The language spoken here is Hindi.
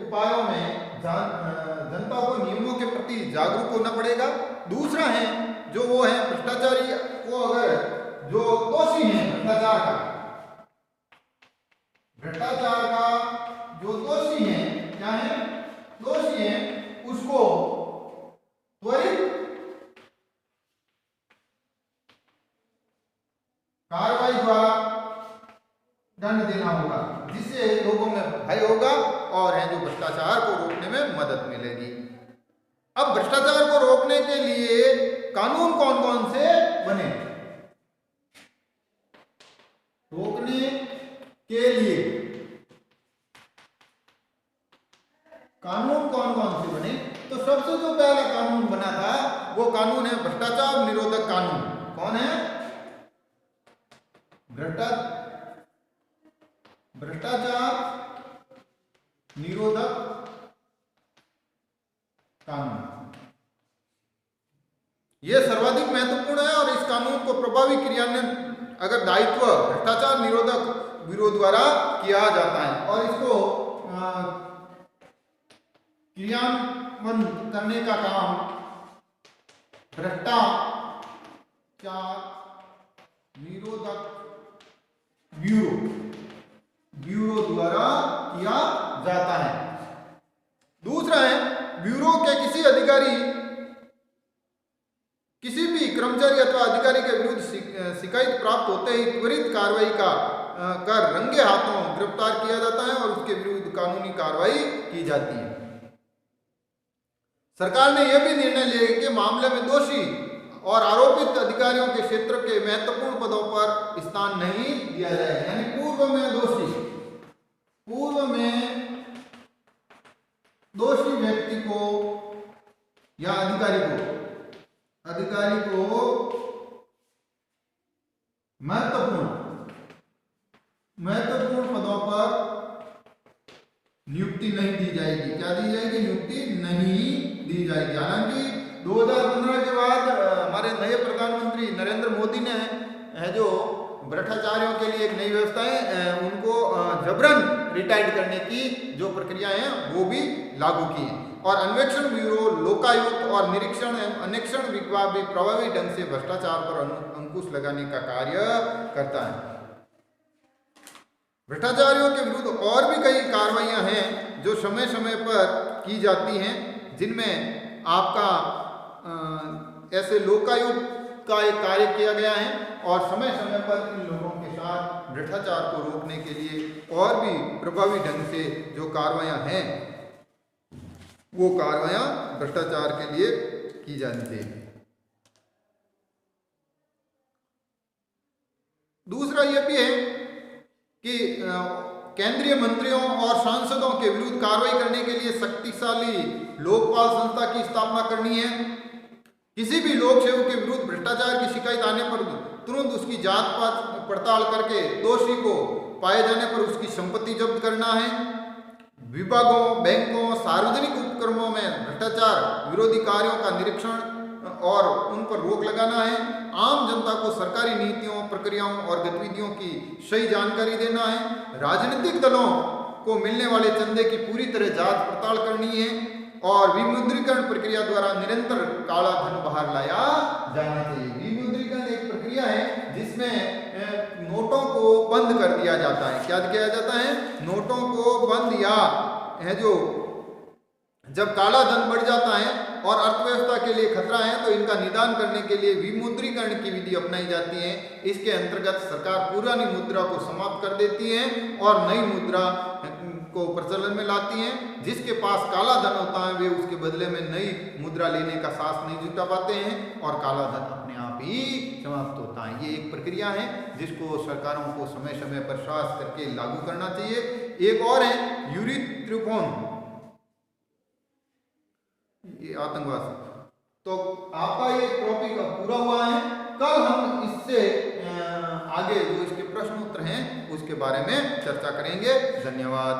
उपायों में जनता को नियमों के प्रति जागरूक होना पड़ेगा। दूसरा है जो वो है भ्रष्टाचारी को, अगर जो दोषी है भ्रष्टाचार का जो दोषी है, क्या है, दोषी है, उसको त्वरित कार्रवाई द्वारा दंड देना होगा, जिससे लोगों में भय होगा और है जो भ्रष्टाचार को रोकने में मदद मिलेगी। अब भ्रष्टाचार को रोकने के लिए कानून कौन कौन से बने? रोकने के लिए कानून कौन कौन से बने? तो सबसे जो पहला कानून बना था वो कानून है भ्रष्टाचार निरोधक कानून। कौन है? भ्रष्टाचार निरोधक कानून। यह सर्वाधिक महत्वपूर्ण है और इस कानून को प्रभावी क्रियान्वयन अगर दायित्व भ्रष्टाचार निरोधक ब्यूरो द्वारा किया जाता है और इसको क्रियान्वयन करने का काम भ्रष्टाचार निरोधक ब्यूरो द्वारा किया जाता है। दूसरा है ब्यूरो के किसी अधिकारी, किसी भी कर्मचारी अथवा अधिकारी के विरुद्ध शिकायत प्राप्त होते ही त्वरित कार्रवाई कर रंगे हाथों गिरफ्तार किया जाता है और उसके विरुद्ध कानूनी कार्रवाई की जाती है। सरकार ने यह भी निर्णय लिया कि मामले में दोषी और आरोपित अधिकारियों के क्षेत्र के महत्वपूर्ण पदों पर स्थान नहीं दिया जाए। यानी पूर्व में दोषी व्यक्ति को या अधिकारी को महत्वपूर्ण पदों पर नियुक्ति नहीं दी जाएगी। क्या दी जाएगी? नियुक्ति नहीं दी जाएगी। हालांकि 2015 के बाद हमारे नए प्रधानमंत्री नरेंद्र मोदी ने है जो भ्रष्टाचारियों के लिए एक नई व्यवस्था है, उनको जबरन रिटायर्ड करने की जो प्रक्रियाएं हैं वो भी लागू की है। और अन्वेषण ब्यूरो, लोकायुक्त और निरीक्षण एवं अन्वेषण विभाग भी प्रभावी ढंग से भ्रष्टाचार पर अंकुश लगाने का कार्य करता है। भ्रष्टाचारियों के विरुद्ध और भी कई कार्रवाइयां हैं जो समय समय पर की जाती हैं, जिनमें आपका ऐसे लोकायुक्त का एक कार्य किया गया है और समय समय पर इन लोगों के साथ भ्रष्टाचार को रोकने के लिए और भी प्रभावी ढंग से जो कार्रवाइयां हैं वो कार्रवाइयां भ्रष्टाचार के लिए की जाती है। दूसरा यह भी है कि केंद्रीय मंत्रियों और सांसदों के विरुद्ध कार्रवाई करने के लिए शक्तिशाली लोकपाल संस्था की स्थापना करनी है। किसी भी लोक सेवक के विरुद्ध भ्रष्टाचार की शिकायत आने पर तुरंत उसकी जांच पड़ताल करके दोषी को पाए जाने पर उसकी संपत्ति जब्त करना है। विभागों, बैंकों, सार्वजनिक उपक्रमों में भ्रष्टाचार विरोधी कार्यों का निरीक्षण और उन पर रोक लगाना है। आम जनता को सरकारी नीतियों, प्रक्रियाओं और गतिविधियों की सही जानकारी देना है। राजनीतिक दलों को मिलने वाले चंदे की पूरी तरह जांच पड़ताल करनी है और विमुद्रीकरण प्रक्रिया द्वारा निरंतर काला धन बाहर लाया जाना चाहिए। विमुद्रीकरण एक प्रक्रिया है जिसमें नोटों को बंद कर दिया जाता है। क्या किया जाता है? नोटों को बंद, या है जो जब काला धन बढ़ जाता है और अर्थव्यवस्था के लिए खतरा है तो इनका निदान करने के लिए विमुद्रीकरण की विधि अपनाई जाती है। इसके अंतर्गत सरकार पुरानी मुद्रा को समाप्त कर देती है और नई मुद्रा को प्रचलन में लाती हैं। जिसके पास काला धन होता है वे उसके बदले में नई मुद्रा लेने का साहस नहीं जुटा पाते हैं और काला धन अपने आप ही समाप्त होता है। ये एक प्रक्रिया है जिसको सरकारों को समय समय पर साहस करके लागू करना चाहिए। एक और है यूरिथ्रोपोन, ये आतंकवाद। तो आपका ये टॉपिक पूरा हुआ है। कल हम इससे आगे जो इसके प्रश्न उत्तर हैं उसके बारे में चर्चा करेंगे। धन्यवाद।